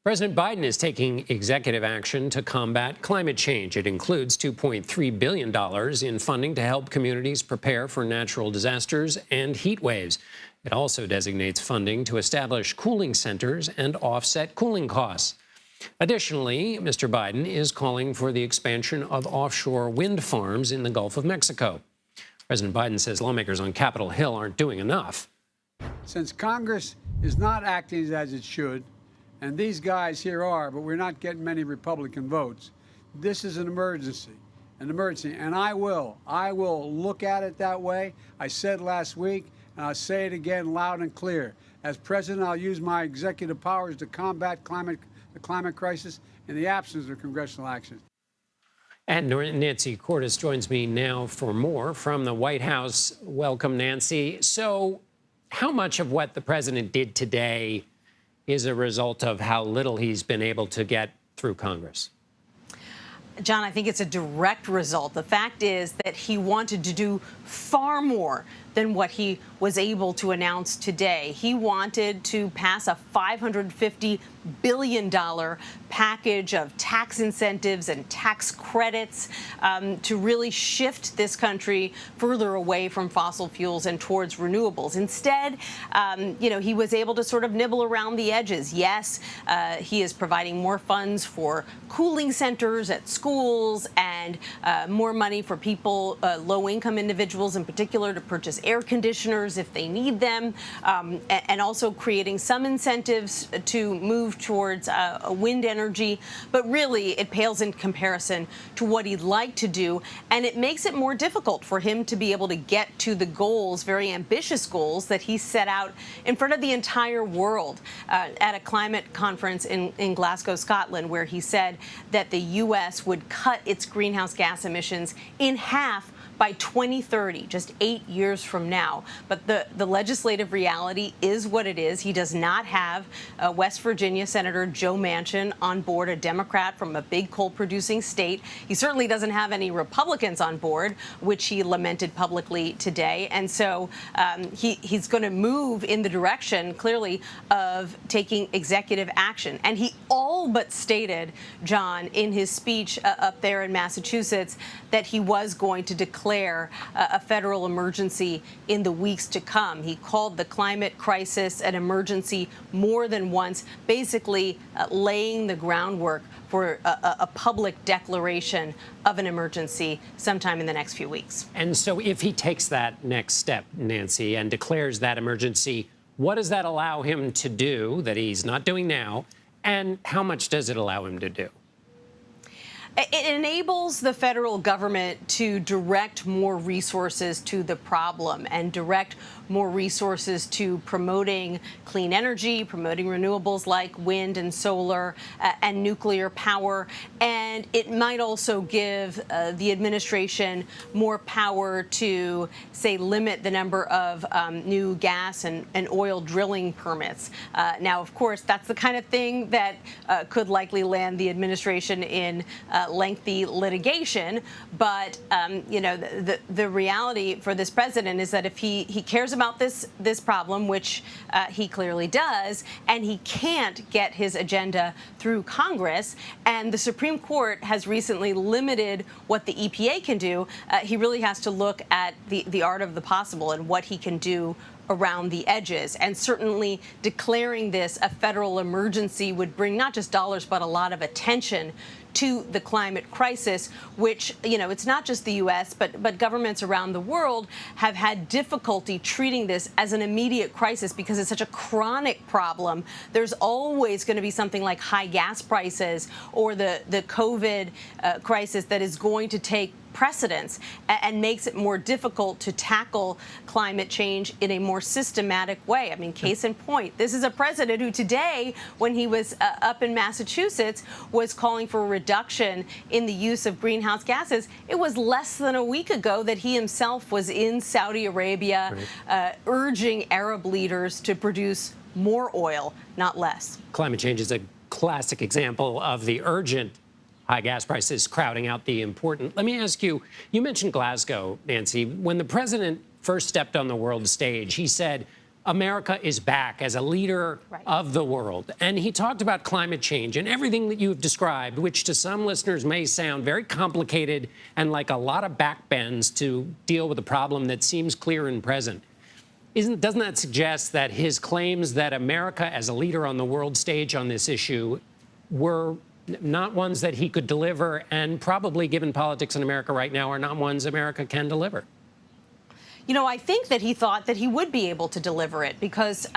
President Biden is taking executive action to combat climate change. It includes $2.3 billion in funding to help communities prepare for natural disasters and heat waves. It also designates funding to establish cooling centers and offset cooling costs. Additionally, Mr. Biden is calling for the expansion of offshore wind farms in the Gulf of Mexico. President Biden says lawmakers on Capitol Hill aren't doing enough. Since Congress is not acting as it should, and these guys here are, but we're not getting many Republican votes, this is an emergency, and I will look at it that way. I said last week, and I'll say it again loud and clear. As president, I'll use my executive powers to combat the climate crisis in the absence of congressional action. And Nancy Cordes joins me now for more from the White House. Welcome, Nancy. So how much of what the president did today is a result of how little he's been able to get through Congress? John, I think it's a direct result. The fact is that he wanted to do far more than what he was able to announce today. He wanted to pass a $550 billion package of tax incentives and tax credits to really shift this country further away from fossil fuels and towards renewables. Instead, he was able to sort of nibble around the edges. Yes, he is providing more funds for cooling centers at schools and more money for people, low-income individuals in particular, to purchase air conditioners if they need them, and also creating some incentives to move towards wind energy. But really, it pales in comparison to what he'd like to do, and it makes it more difficult for him to be able to get to the goals, very ambitious goals, that he set out in front of the entire world at a climate conference in Glasgow, Scotland, where he said that the U.S. would cut its greenhouse gas emissions in half by 2030, just 8 years from now. But the legislative reality is what it is. He does not have West Virginia Senator Joe Manchin on board, a Democrat from a big coal-producing state. He certainly doesn't have any Republicans on board, which he lamented publicly today. And so he's going to move in the direction, clearly, of taking executive action. And he all but stated, John, in his speech up there in Massachusetts, that he was going to declare a federal emergency in the weeks to come. He called the climate crisis an emergency more than once, basically laying the groundwork for a public declaration of an emergency sometime in the next few weeks. And so if he takes that next step, Nancy, and declares that emergency, what does that allow him to do that he's not doing now? And how much does it allow him to do? It enables the federal government to direct more resources to the problem and direct more resources to promoting clean energy, promoting renewables like wind and solar and nuclear power. And it might also give the administration more power to, say, limit the number of new gas and oil drilling permits. Now, of course, that's the kind of thing that could likely land the administration in lengthy litigation. But, the reality for this president is that if he cares about this problem, which he clearly does, and he can't get his agenda through Congress, and the Supreme Court has recently limited what the EPA can do, he really has to look at the art of the possible and what he can do around the edges. And certainly declaring this a federal emergency would bring not just dollars, but a lot of attention to the climate crisis, which, it's not just the U.S., but governments around the world have had difficulty treating this as an immediate crisis because it's such a chronic problem. There's always going to be something like high gas prices or the COVID crisis that is going to take precedence and makes it more difficult to tackle climate change in a more systematic way. I mean, case in point, this is a president who today, when he was up in Massachusetts, was calling for a reduction in the use of greenhouse gases. It was less than a week ago that he himself was in Saudi Arabia, urging Arab leaders to produce more oil, not less. Climate change is a classic example of the urgent high gas prices crowding out the important. Let me ask you, you mentioned Glasgow, Nancy. When the president first stepped on the world stage, he said, America is back as a leader of the world. And he talked about climate change and everything that you've described, which to some listeners may sound very complicated and like a lot of backbends to deal with a problem that seems clear and present. Doesn't that suggest that his claims that America as a leader on the world stage on this issue were not ones that he could deliver, and probably, given politics in America right now, are not ones America can deliver? You know, I think that he thought that he would be able to deliver it because,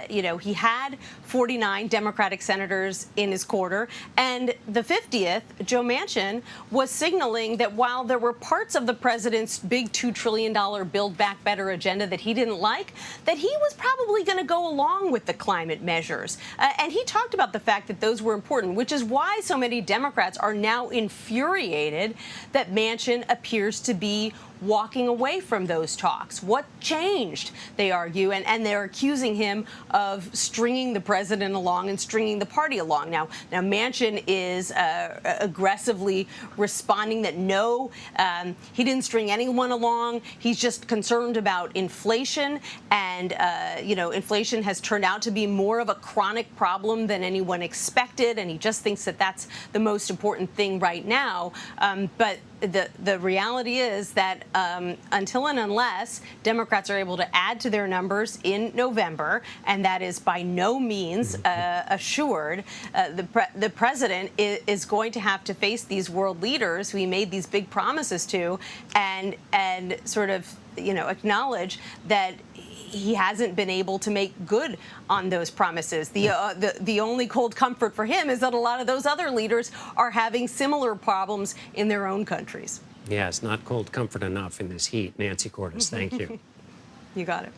you know, he had 49 Democratic senators in his quarter. And the 50th, Joe Manchin, was signaling that while there were parts of the president's big $2 trillion Build Back Better agenda that he didn't like, that he was probably going to go along with the climate measures. And he talked about the fact that those were important, which is why so many Democrats are now infuriated that Manchin appears to be walking away from those talks. What changed, they argue, and they're accusing him of stringing the president along and stringing the party along. Now Manchin is aggressively responding that no, he didn't string anyone along. He's just concerned about inflation, and you know, inflation has turned out to be more of a chronic problem than anyone expected, and he just thinks that that's the most important thing right now. But the reality is that until and unless Democrats are able to add to their numbers in November, and that is by no means assured, the president is going to have to face these world leaders who he made these big promises to, and sort of, you know, acknowledge that he hasn't been able to make good on those promises. The only cold comfort for him is that a lot of those other leaders are having similar problems in their own countries. Yes, not cold comfort enough in this heat. Nancy Cordes, thank you. You got it.